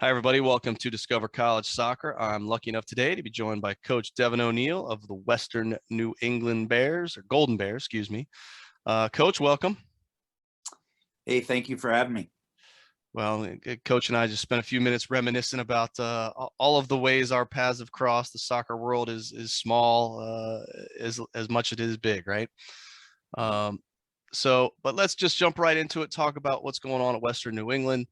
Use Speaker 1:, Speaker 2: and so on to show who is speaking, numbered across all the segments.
Speaker 1: Hi, everybody. Welcome to Discover College Soccer. I'm lucky enough today to be joined by Coach Devin O'Neill of the Western New England Bears, or Golden Bears, excuse me. Coach, welcome.
Speaker 2: Hey, thank you for having me.
Speaker 1: Well, Coach and I just spent a few minutes reminiscing about all of the ways our paths have crossed. The soccer world is small as much as it is big, right? But let's just jump right into it, talk about what's going on at Western New England.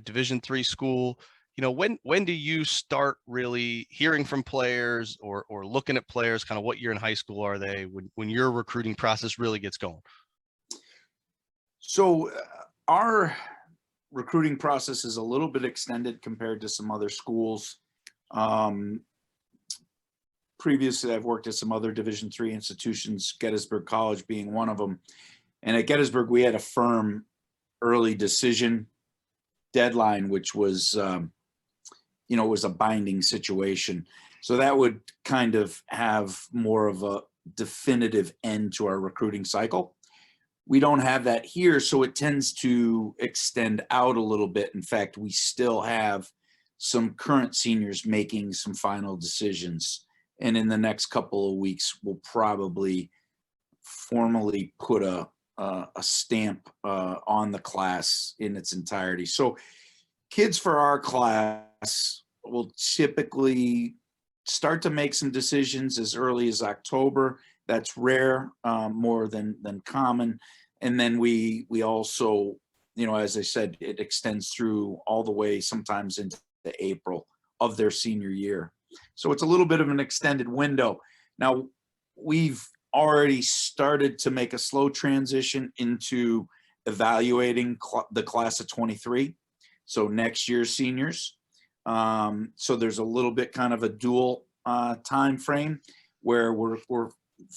Speaker 1: Division III school. When do you start really hearing from players or looking at players? Kind of what year in high school are they when your recruiting process really gets going?
Speaker 2: So our recruiting process is a little bit extended compared to some other schools. Previously, I've worked at some other Division III institutions, Gettysburg College being one of them. And at Gettysburg, we had a firm early decision deadline, which was, was a binding situation. So that would kind of have more of a definitive end to our recruiting cycle. We don't have that here, so it tends to extend out a little bit. In fact, we still have some current seniors making some final decisions. And in the next couple of weeks, we'll probably formally put a stamp on the class in its entirety. So kids for our class will typically start to make some decisions as early as October. That's rare, more than common. And then we also, as I said, it extends through all the way sometimes into April of their senior year. So it's a little bit of an extended window. Now, we've already started to make a slow transition into evaluating the class of 23. So next year's seniors. So there's a little bit kind of a dual time frame where we're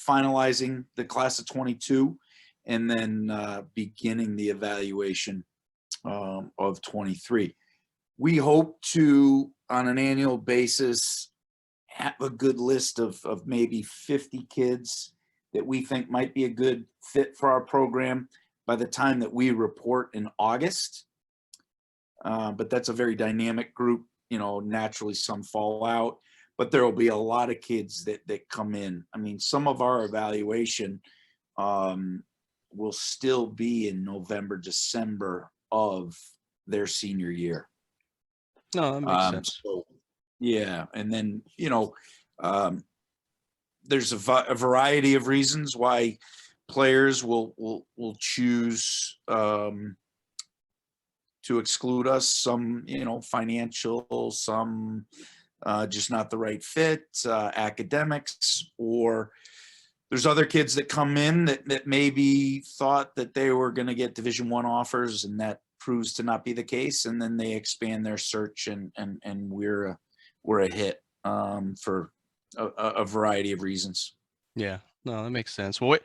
Speaker 2: finalizing the class of 22 and then beginning the evaluation of 23. We hope to, on an annual basis, have a good list of maybe 50 kids that we think might be a good fit for our program by the time that we report in August. But that's a very dynamic group. Naturally some fall out, but there will be a lot of kids that come in. I mean, some of our evaluation will still be in November, December of their senior year.
Speaker 1: No, that makes sense.
Speaker 2: So, yeah. And then, there's a variety of reasons why players will choose to exclude us. Some, financial, some just not the right fit, academics, or there's other kids that come in that maybe thought that they were going to get Division I offers, and that proves to not be the case. And then they expand their search, and we're a hit for a variety of reasons.
Speaker 1: Yeah, no, that makes sense. Well,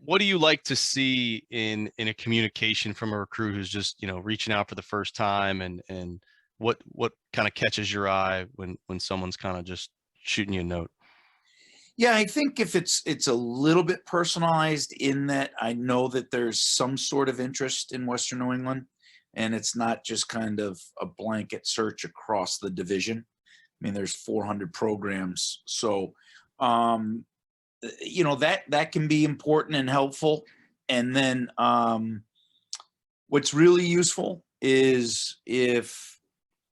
Speaker 1: what do you like to see in a communication from a recruit who's just, reaching out for the first time, and what kind of catches your eye when someone's kind of just shooting you a note?
Speaker 2: Yeah, I think if it's a little bit personalized in that I know that there's some sort of interest in Western New England, and it's not just kind of a blanket search across the division. I mean, there's 400 programs. So, that can be important and helpful. And then what's really useful is if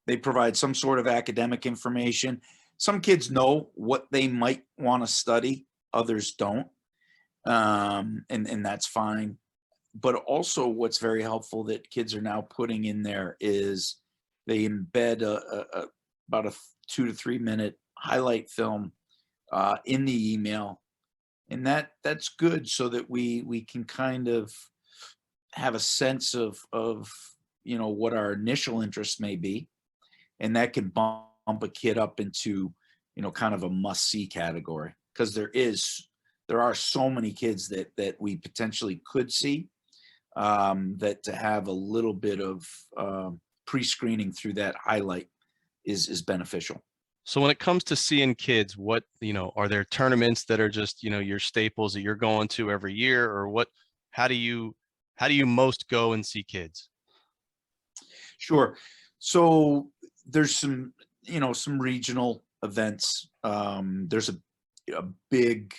Speaker 2: they provide some sort of academic information. Some kids know what they might want to study, others don't, and that's fine. But also what's very helpful that kids are now putting in there is they embed about a 2 to 3 minute highlight film in the email. And that's good so that we can kind of have a sense of what our initial interest may be. And that can bump a kid up into, kind of a must-see category, because there are so many kids that we potentially could see, that to have a little bit of pre-screening through that highlight is beneficial.
Speaker 1: So when it comes to seeing kids, what, are there tournaments that are just, your staples that you're going to every year, or how do you most go and see kids?
Speaker 2: Sure. So there's some, some regional events. There's a big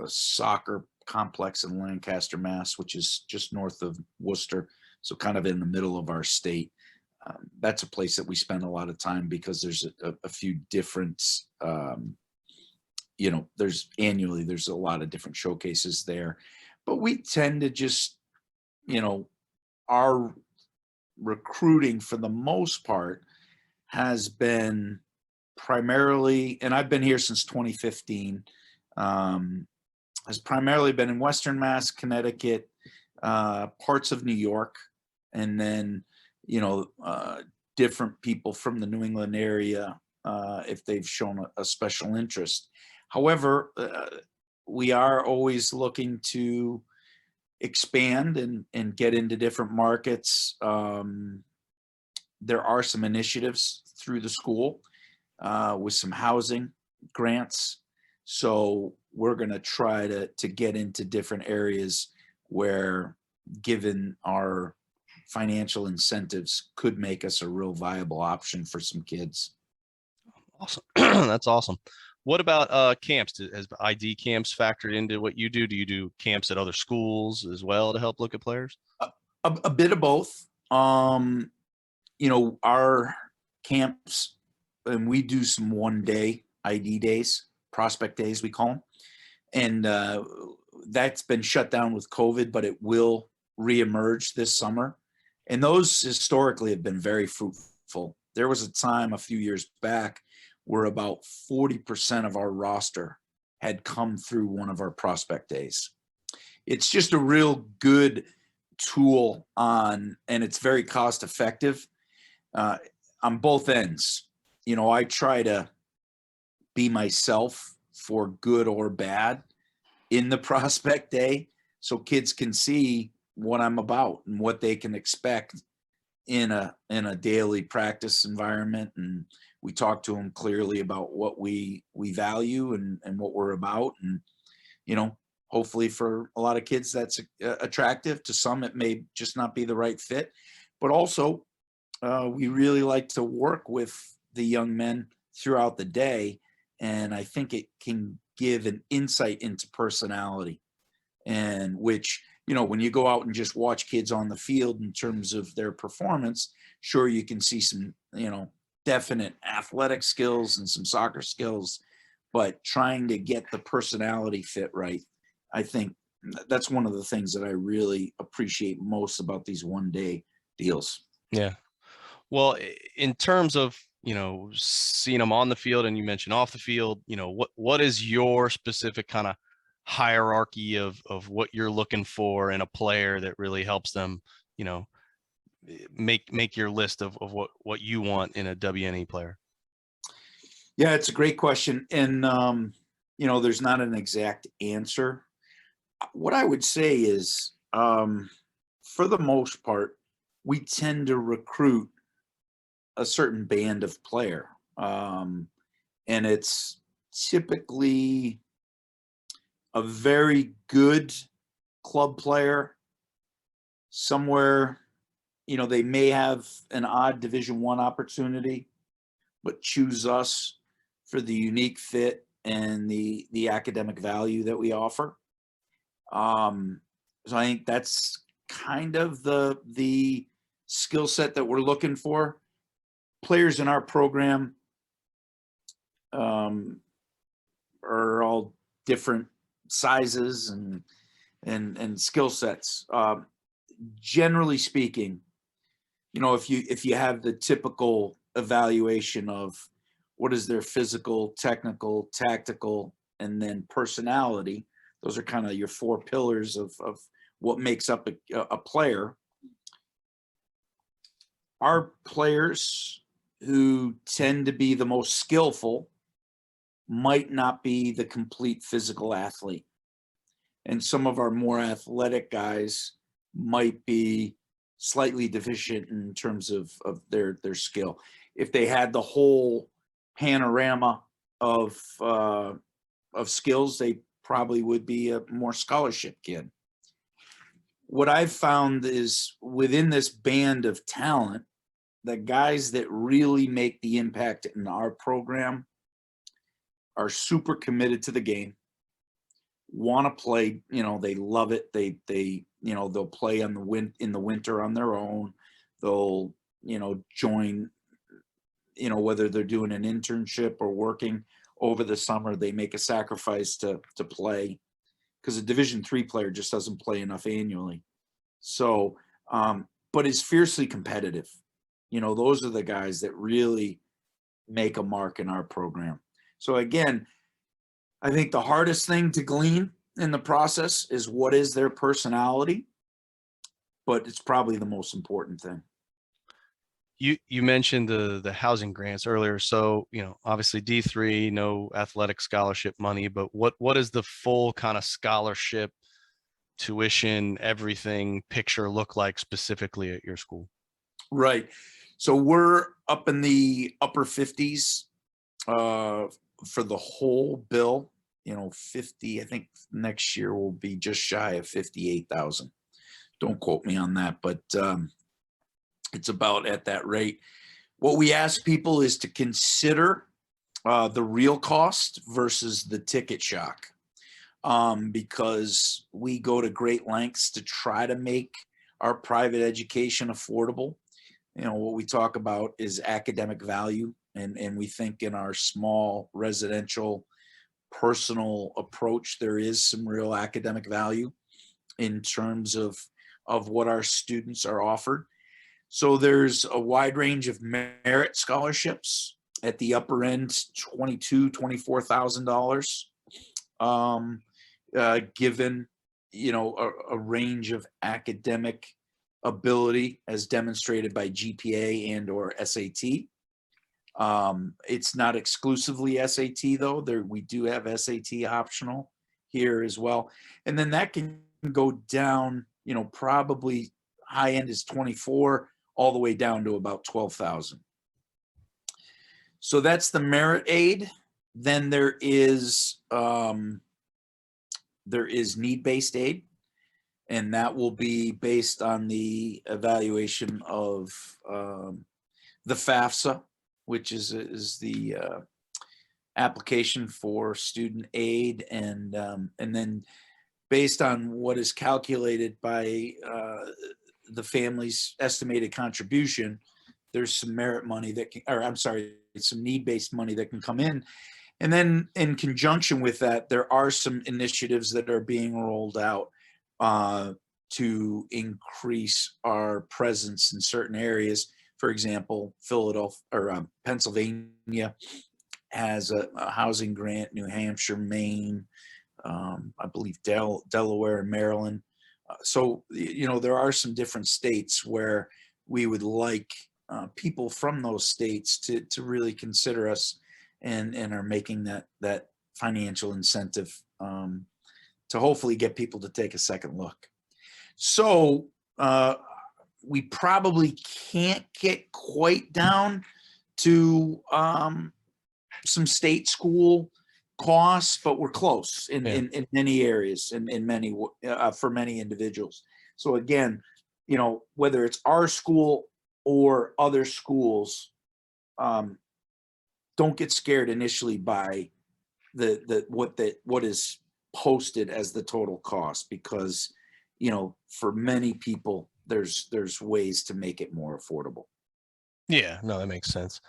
Speaker 2: soccer complex in Lancaster, Mass, which is just north of Worcester, so kind of in the middle of our state. That's a place that we spend a lot of time because there's a few different, there's a lot of different showcases there. But we tend to just, our recruiting for the most part has been primarily, and I've been here since 2015, has primarily been in Western Mass, Connecticut, parts of New York, and then, different people from the New England area if they've shown a special interest. However, we are always looking to expand and get into different markets. There are some initiatives through the school with some housing grants. So we're going to try to get into different areas where, given our financial incentives, could make us a real viable option for some kids.
Speaker 1: Awesome. That's awesome. What about camps? Has ID camps factored into what you do? Do you do camps at other schools as well to help look at players?
Speaker 2: A bit of both. Our camps, and we do some one-day ID days, prospect days we call them, and that's been shut down with COVID, but it will reemerge this summer. And those historically have been very fruitful. There was a time a few years back where about 40% of our roster had come through one of our prospect days. It's just a real good tool and it's very cost effective on both ends. I try to be myself, for good or bad, in the prospect day, so kids can see what I'm about and what they can expect in a daily practice environment. And we talk to them clearly about what we value and what we're about. And, hopefully for a lot of kids that's attractive. To some, it may just not be the right fit. But also, we really like to work with the young men throughout the day. And I think it can give an insight into personality, and which, when you go out and just watch kids on the field in terms of their performance, sure, you can see some, definite athletic skills and some soccer skills, but trying to get the personality fit right, I think that's one of the things that I really appreciate most about these one-day deals.
Speaker 1: Yeah. Well, in terms of, seeing them on the field, and you mentioned off the field, what is your specific kind of hierarchy of what you're looking for in a player that really helps them, make your list of what you want in a WNE player?
Speaker 2: Yeah, it's a great question. And, there's not an exact answer. What I would say is, for the most part, we tend to recruit a certain band of player. And it's typically a very good club player somewhere. They may have an odd Division I opportunity, but choose us for the unique fit and the academic value that we offer. So I think that's kind of the skill set that we're looking for. Players in our program are all different sizes and skill sets. Generally speaking, if you have the typical evaluation of what is their physical, technical, tactical, and then personality, those are kind of your four pillars of what makes up a player. Our players who tend to be the most skillful might not be the complete physical athlete. And some of our more athletic guys might be slightly deficient in terms of their skill. If they had the whole panorama of skills, they probably would be a more scholarship kid. What I've found is, within this band of talent, the guys that really make the impact in our program are super committed to the game, want to play, they love it. They they'll play on in the winter on their own. They'll, join, whether they're doing an internship or working over the summer, they make a sacrifice to play, because a Division III player just doesn't play enough annually. So, but is fiercely competitive. Those are the guys that really make a mark in our program. So again, I think the hardest thing to glean in the process is what is their personality, but it's probably the most important thing.
Speaker 1: You mentioned the housing grants earlier. So, obviously D3, no athletic scholarship money, but what is the full kind of scholarship, tuition, everything picture look like specifically at your school?
Speaker 2: Right. So we're up in the upper 50s for the whole bill. 50, I think next year will be just shy of 58,000. Don't quote me on that, but it's about at that rate. What we ask people is to consider the real cost versus the ticket shock, because we go to great lengths to try to make our private education affordable. What we talk about is academic value, and we think in our small residential personal approach, there is some real academic value in terms of what our students are offered. So there's a wide range of merit scholarships at the upper end, $22,000-$24,000, given a range of academic ability as demonstrated by GPA and or SAT. It's not exclusively SAT though. We do have SAT optional here as well, and then that can go down. Probably high end is 24, all the way down to about 12,000. So that's the merit aid. Then there is need-based aid, and that will be based on the evaluation of the FAFSA, which is the application for student aid, and then based on what is calculated by the family's estimated contribution, there's some merit money some need-based money that can come in. And then in conjunction with that, there are some initiatives that are being rolled out to increase our presence in certain areas. For example, Pennsylvania has a housing grant, New Hampshire, Maine, I believe Delaware and Maryland. So, there are some different states where we would like people from those states to really consider us and are making that financial incentive to hopefully get people to take a second look. So we probably can't get quite down to some state school costs, but we're close in many areas and in many for many individuals. So again, whether it's our school or other schools, don't get scared initially by what is posted as the total cost, because for many people there's ways to make it more affordable.
Speaker 1: Yeah, no, that makes sense.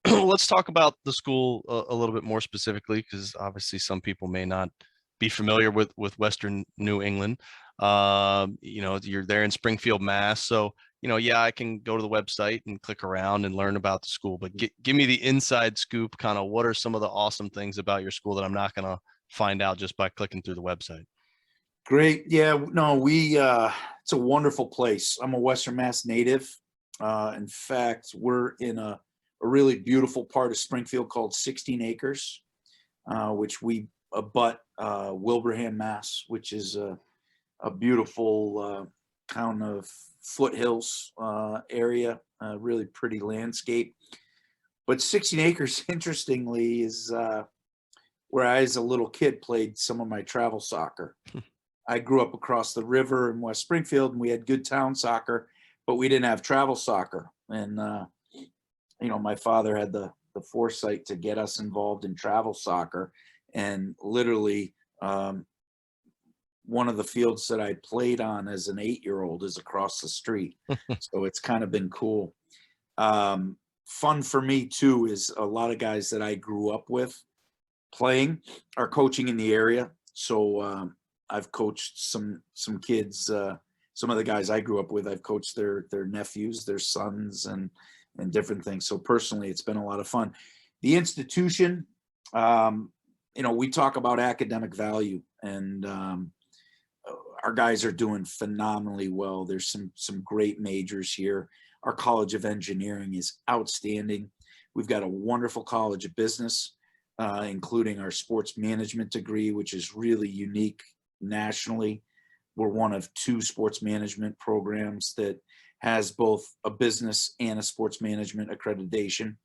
Speaker 1: Let's talk about the school a little bit more specifically, because obviously some people may not be familiar with Western New England. You're there in Springfield, Mass. So, I can go to the website and click around and learn about the school, but give me the inside scoop. Kind of what are some of the awesome things about your school that I'm not going to find out just by clicking through the website?
Speaker 2: Great. Yeah, no, it's a wonderful place. I'm a Western Mass native. In fact, we're in a really beautiful part of Springfield called 16 Acres, which we abut Wilbraham, Mass, which is a beautiful kind of foothills area, really pretty landscape. But 16 Acres, interestingly, is where I, as a little kid, played some of my travel soccer. I grew up across the river in West Springfield, and we had good town soccer, but we didn't have travel soccer. And, my father had the foresight to get us involved in travel soccer. And literally, one of the fields that I played on as an 8-year-old is across the street. So it's kind of been cool. Fun for me too is a lot of guys that I grew up with playing are coaching in the area. So I've coached some kids. Some of the guys I grew up with, I've coached their nephews, their sons, and different things. So personally, it's been a lot of fun. The institution, we talk about academic value, and our guys are doing phenomenally well. There's some great majors here. Our College of Engineering is outstanding. We've got a wonderful College of Business, including our sports management degree, which is really unique nationally. We're one of 2 sports management programs that has both a business and a sports management accreditation.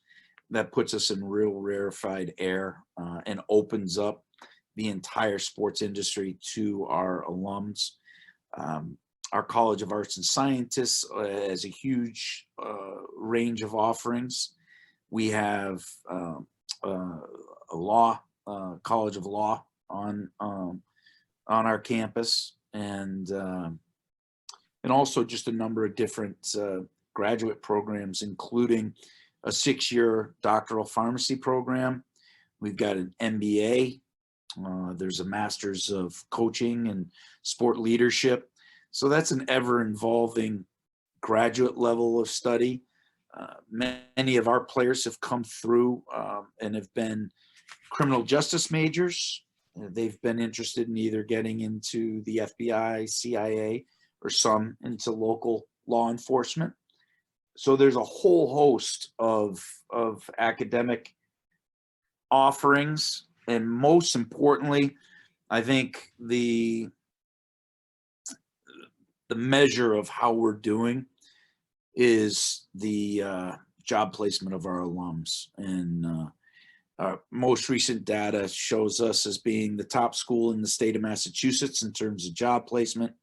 Speaker 2: That puts us in real rarefied air and opens up the entire sports industry to our alums. Our College of Arts and Scientists has a huge range of offerings. We have a law, College of Law on our campus, and also just a number of different graduate programs, including a 6-year doctoral pharmacy program. We've got an MBA. There's a master's of coaching and sport leadership. So that's an ever-evolving graduate level of study. Many of our players have come through and have been criminal justice majors. They've been interested in either getting into the FBI, CIA, or some into local law enforcement. So there's a whole host of academic offerings. And most importantly, I think the measure of how we're doing is the job placement of our alums. And our most recent data shows us as being the top school in the state of Massachusetts in terms of job placement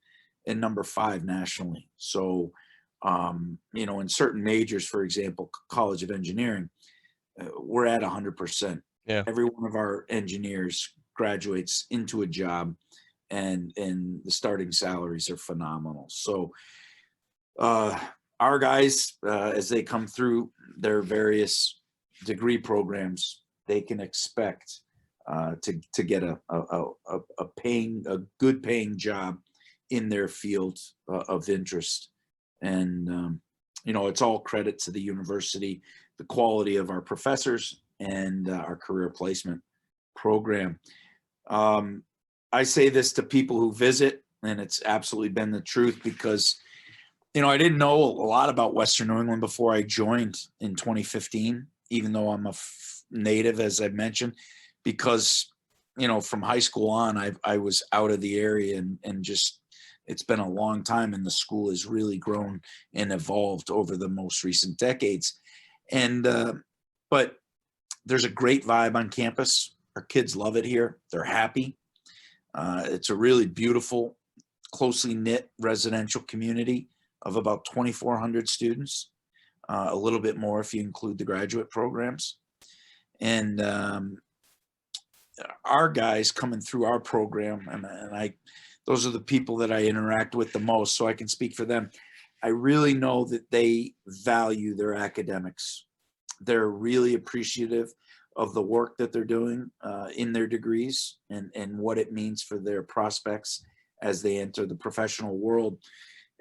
Speaker 2: and number 5 nationally. So, in certain majors, for example, College of Engineering, we're at 100%.
Speaker 1: Yeah.
Speaker 2: Every one of our engineers graduates into a job, and the starting salaries are phenomenal. So our guys, as they come through their various degree programs, they can expect to get a good paying job in their field of interest. And it's all credit to the university, the quality of our professors, and our career placement program. I say this to people who visit, and it's absolutely been the truth, because I didn't know a lot about Western New England before I joined in 2015, even though I'm a native, as I mentioned, because from high school on, I was out of the area, and just it's been a long time, and the school has really grown and evolved over the most recent decades. And but there's a great vibe on campus. Our kids love it here. They're happy. It's a really beautiful, closely knit residential community of about 2,400 students, a little bit more if you include the graduate programs. And our guys coming through our program, and those are the people that I interact with the most, so I can speak for them. I really know that they value their academics. They're really appreciative of the work that they're doing in their degrees, and what it means for their prospects as they enter the professional world.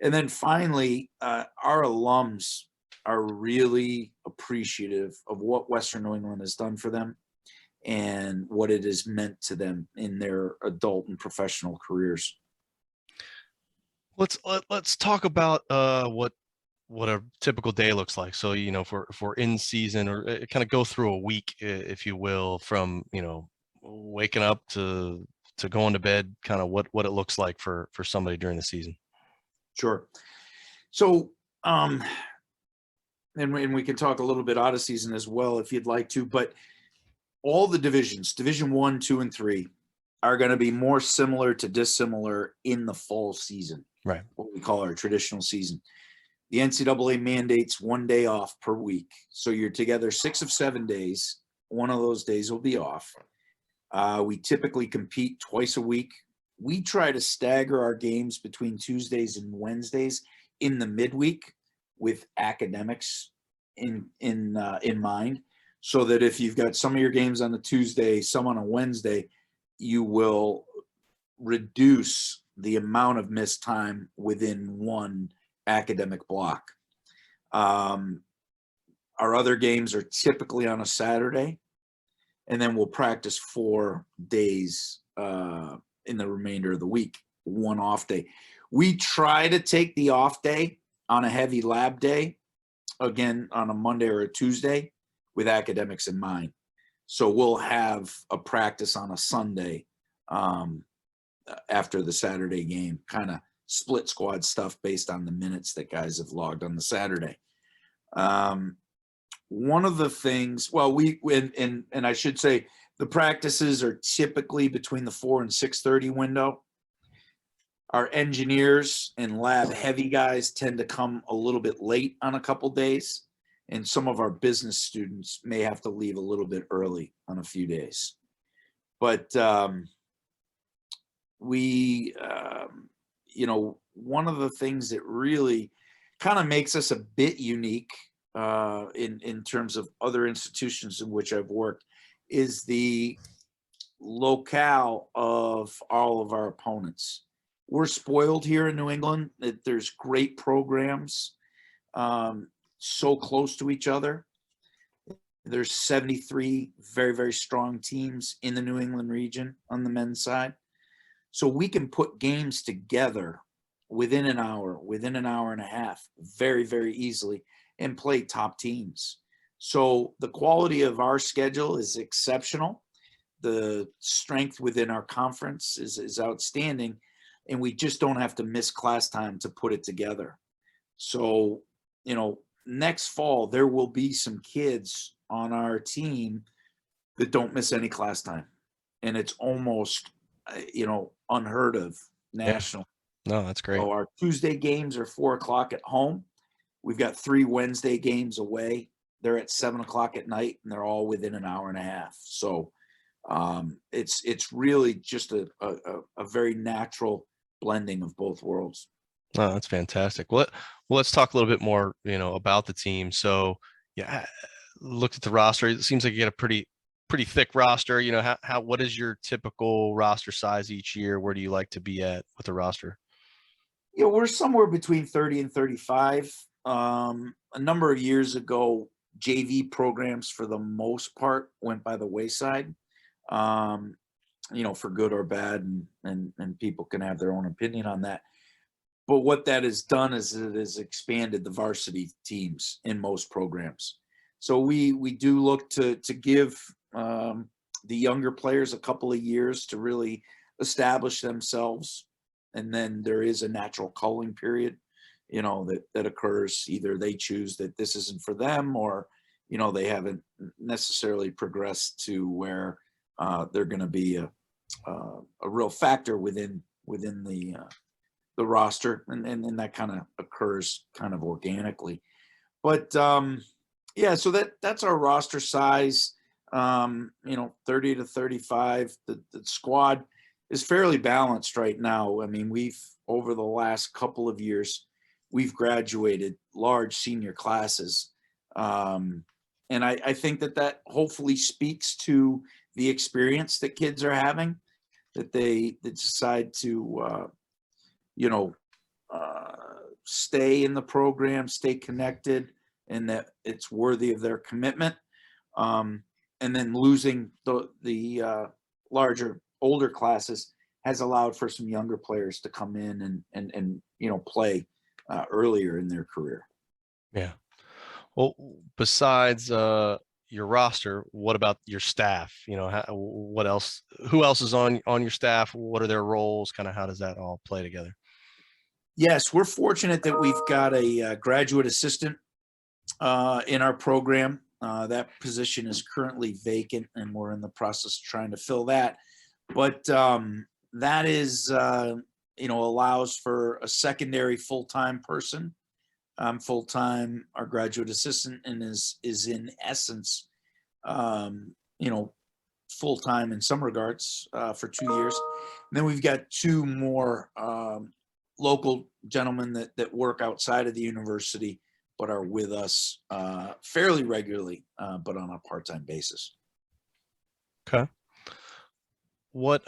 Speaker 2: And then finally, our alums are really appreciative of what Western New England has done for them and what it has meant to them in their adult and professional careers.
Speaker 1: Let's talk about what a typical day looks like. So, if we're in season, or kind of go through a week, if you will, from, waking up to going to bed, kind of what it looks like for somebody during the season.
Speaker 2: Sure. So, and we can talk a little bit out of season as well, if you'd like to, but all the divisions, Division 1, 2, and 3, are going to be more similar to dissimilar in the fall season.
Speaker 1: Right.
Speaker 2: What we call our traditional season. The NCAA mandates 1 day off per week. So you're together 6 of 7 days. One of those days will be off. We typically compete twice a week. We try to stagger our games between Tuesdays and Wednesdays in the midweek with academics in mind, so that if you've got some of your games on a Tuesday, some on a Wednesday, you will reduce the amount of missed time within one academic block. Our other games are typically on a Saturday, and then we'll practice 4 days in the remainder of the week, one off day. We try to take the off day on a heavy lab day, again, on a Monday or a Tuesday, with academics in mind. So we'll have a practice on a Sunday after the Saturday game, kind of split squad stuff based on the minutes that guys have logged on the Saturday. One of the things, well, and I should say, the practices are typically between the 4 and 6:30 window. Our engineers and lab heavy guys tend to come a little bit late on a couple days, and some of our business students may have to leave a little bit early on a few days. But one of the things that really kind of makes us a bit unique in terms of other institutions in which I've worked is the locale of all of our opponents. We're spoiled here in New England that there's great programs so close to each other. There's 73 very, very strong teams in the New England region on the men's side. So we can put games together within an hour and a half, very, very easily, and play top teams. So the quality of our schedule is exceptional. The strength within our conference is outstanding, and we just don't have to miss class time to put it together. So, next fall, there will be some kids on our team that don't miss any class time. And it's almost, unheard of national.
Speaker 1: Yeah. No, that's great.
Speaker 2: So our Tuesday games are 4:00 at home. We've got 3 Wednesday games away. They're at 7:00 at night, and they're all within an hour and a half. So it's really just a very natural blending of both worlds.
Speaker 1: Oh, that's fantastic. Well, let's talk a little bit more, about the team. So, yeah, looked at the roster. It seems like you get a pretty thick roster. What is your typical roster size each year? Where do you like to be at with the roster?
Speaker 2: We're somewhere between 30 and 35. A number of years ago, JV programs, for the most part, went by the wayside, for good or bad, and people can have their own opinion on that. But what that has done is it has expanded the varsity teams in most programs. So we do look to give the younger players a couple of years to really establish themselves. And then there is a natural culling period, that occurs. Either they choose that this isn't for them, or, they haven't necessarily progressed to where they're going to be a real factor within the roster, and that kind of occurs kind of organically. But so that's our roster size. 30 to 35. The squad is fairly balanced right now. I mean, over the last couple of years, we've graduated large senior classes. And I think that hopefully speaks to the experience that kids are having, that they decide to, stay in the program, stay connected, and that it's worthy of their commitment. And then losing the larger, older classes has allowed for some younger players to come in and play earlier in their career.
Speaker 1: Yeah. Well, besides your roster, what about your staff? What else? Who else is on your staff? What are their roles? Kind of how does that all play together?
Speaker 2: Yes, we're fortunate that we've got a graduate assistant in our program. That position is currently vacant, and we're in the process of trying to fill that. But that is, allows for a secondary full-time person I'm full-time. Our graduate assistant and is in essence, you know, full-time in some regards for 2 years. And then we've got two more local gentlemen that work outside of the university, but are with us fairly regularly, but on a part-time basis.
Speaker 1: Okay. Well,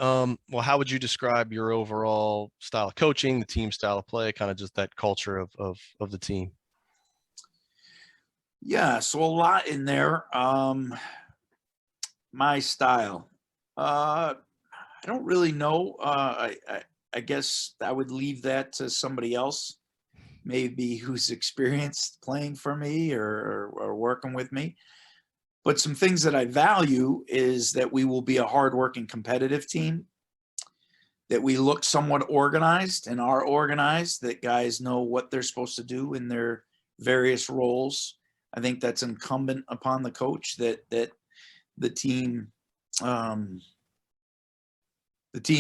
Speaker 1: how would you describe your overall style of coaching, the team style of play, kind of just that culture of the team?
Speaker 2: Yeah, so a lot in there. My style. I don't really know. I guess I would leave that to somebody else, maybe who's experienced playing for me or working with me. But some things that I value is that we will be a hardworking, competitive team, that we look somewhat organized and are organized, that guys know what they're supposed to do in their various roles. I think that's incumbent upon the coach that the team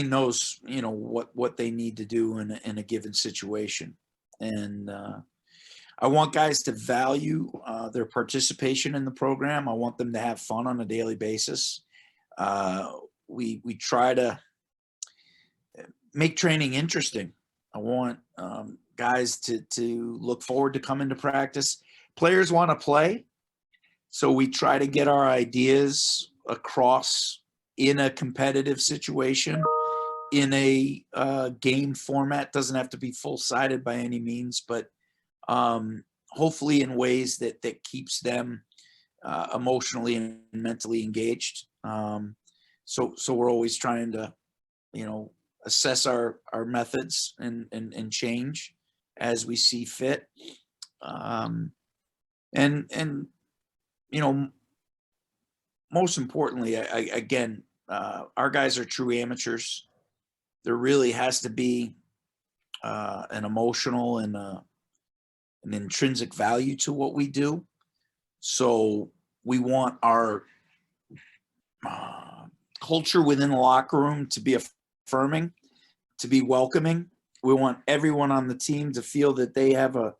Speaker 2: knows, you know, what they need to do in a given situation. And I want guys to value their participation in the program. I want them to have fun on a daily basis. We try to make training interesting. I want guys to look forward to coming to practice. Players want to play, so we try to get our ideas across in a competitive situation, in a game format. Doesn't have to be full-sided by any means, but hopefully in ways that keeps them emotionally and mentally engaged. So we're always trying to, you know, assess our methods and change as we see fit. And you know, most importantly, again, our guys are true amateurs. There really has to be an emotional and an intrinsic value to what we do. So we want our culture within the locker room to be affirming, to be welcoming. We want everyone on the team to feel that they have an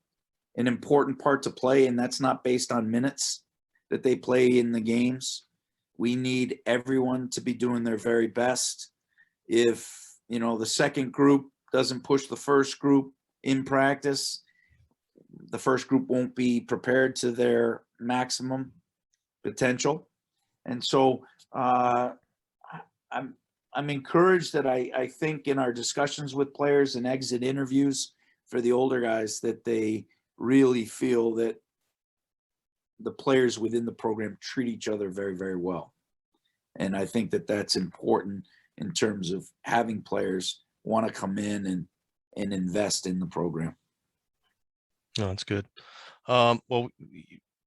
Speaker 2: important part to play, and that's not based on minutes that they play in the games. We need everyone to be doing their very best. If, you know, the second group doesn't push the first group in practice, the first group won't be prepared to their maximum potential. And so I'm encouraged that I think in our discussions with players and exit interviews for the older guys that they really feel that the players within the program treat each other very, very well. And I think that that's important in terms of having players want to come in and invest in the program.
Speaker 1: No, that's good. Well,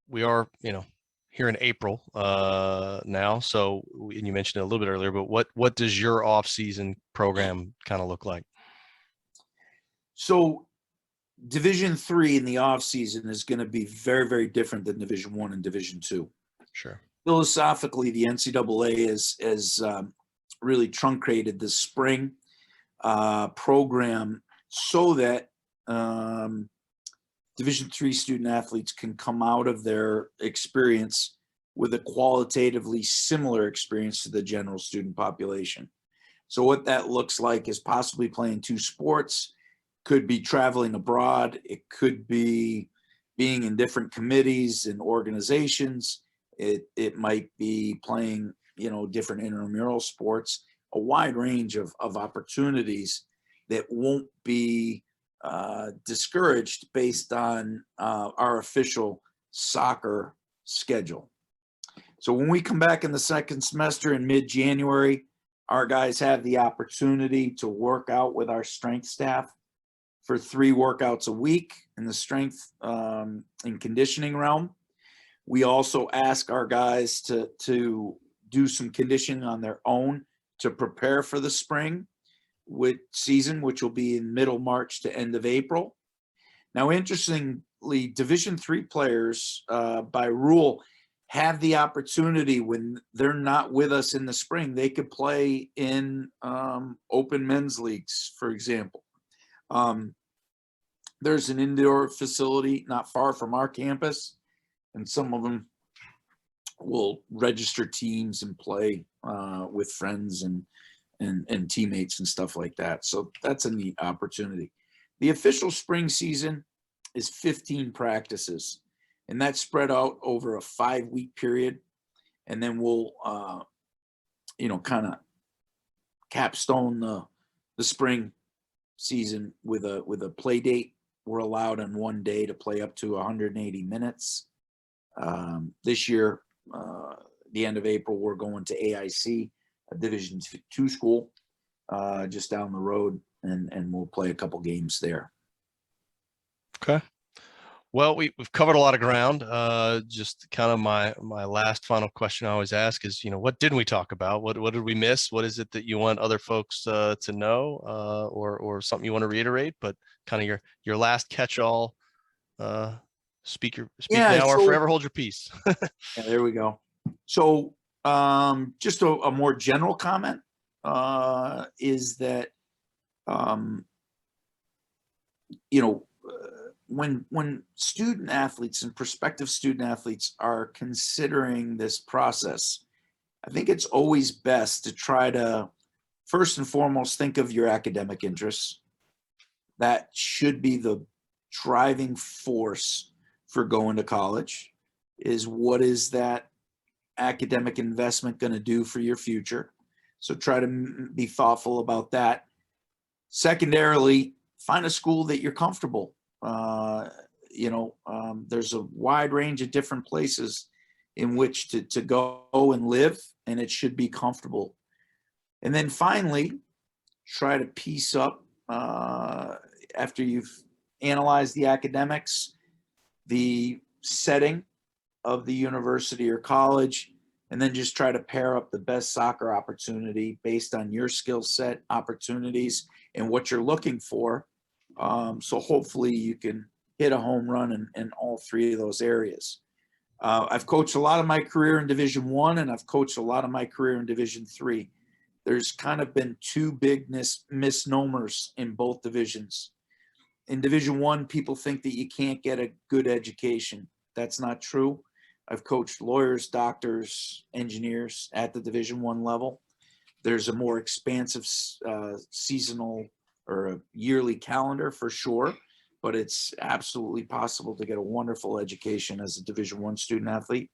Speaker 1: we are, you know, here in April now. So, and you mentioned it a little bit earlier, but what does your off-season program kind of look like?
Speaker 2: So Division III in the off season is going to be very, very different than Division I and Division II.
Speaker 1: Sure.
Speaker 2: Philosophically, the NCAA has really truncated the spring program so that Division III student athletes can come out of their experience with a qualitatively similar experience to the general student population. So what that looks like is possibly playing two sports, could be traveling abroad, it could be being in different committees and organizations, it might be playing, you know, different intramural sports, a wide range of opportunities that won't be discouraged based on our official soccer schedule. So when we come back in the second semester in mid-January, our guys have the opportunity to work out with our strength staff for 3 workouts a week in the strength and conditioning realm. We also ask our guys to do some conditioning on their own to prepare for the spring season, which will be in middle March to end of April. Now, interestingly, Division III players by rule have the opportunity when they're not with us in the spring, they could play in open men's leagues, for example. There's an indoor facility not far from our campus, and some of them will register teams and play with friends and teammates and stuff like that. So that's a neat opportunity. The official spring season is 15 practices, and that's spread out over a 5-week period. And then we'll, kind of capstone the spring season with a play date. We're allowed on one day to play up to 180 minutes. This year, the end of April, we're going to AIC, a Division II school, just down the road, and we'll play a couple games there.
Speaker 1: Okay. Well, we've covered a lot of ground. Just kind of my last final question I always ask is, what didn't we talk about? What did we miss? What is it that you want other folks to know, or something you want to reiterate? But kind of your last catch-all. Speak now or forever hold your peace.
Speaker 2: Yeah, there we go. So just a more general comment is that when student athletes and prospective student athletes are considering this process, I think it's always best to try to first and foremost think of your academic interests. That should be the driving force for going to college. Is what is that academic investment going to do for your future? So try to be thoughtful about that. Secondarily, find a school that you're comfortable. There's a wide range of different places in which to go and live, and it should be comfortable. And then finally, try to piece up after you've analyzed the academics, the setting of the university or college, and then just try to pair up the best soccer opportunity based on your skill set, opportunities, and what you're looking for. So hopefully you can hit a home run in all three of those areas. I've coached a lot of my career in Division I, and I've coached a lot of my career in Division III. There's kind of been two big misnomers in both divisions. In Division I, people think that you can't get a good education. That's not true. I've coached lawyers, doctors, engineers at the Division I level. There's a more expansive seasonal or a yearly calendar for sure, but it's absolutely possible to get a wonderful education as a Division I student athlete.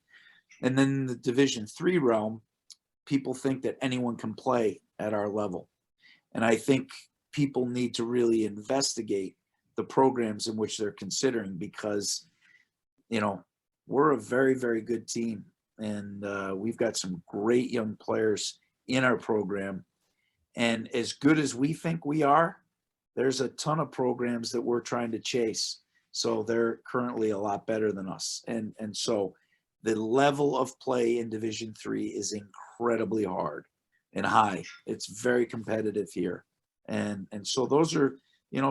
Speaker 2: And then the Division III realm, people think that anyone can play at our level. And I think people need to really investigate the programs in which they're considering, because, we're a very, very good team, and we've got some great young players in our program. And as good as we think we are, there's a ton of programs that we're trying to chase. So they're currently a lot better than us. And so the level of play in Division III is incredibly hard and high. It's very competitive here. And so those are,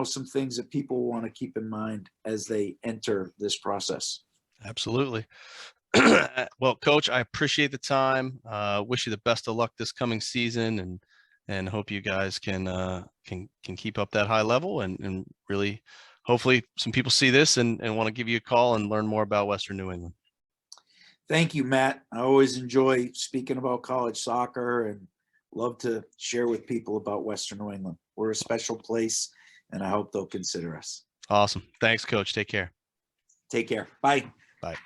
Speaker 2: some things that people want to keep in mind as they enter this process.
Speaker 1: Absolutely. Well, Coach, I appreciate the time. Wish you the best of luck this coming season, and hope you guys can keep up that high level, and really, hopefully, some people see this and want to give you a call and learn more about Western New England.
Speaker 2: Thank you, Matt. I always enjoy speaking about college soccer and love to share with people about Western New England. We're a special place, and I hope they'll consider us.
Speaker 1: Awesome. Thanks, Coach. Take care.
Speaker 2: Take care. Bye.
Speaker 1: Bye.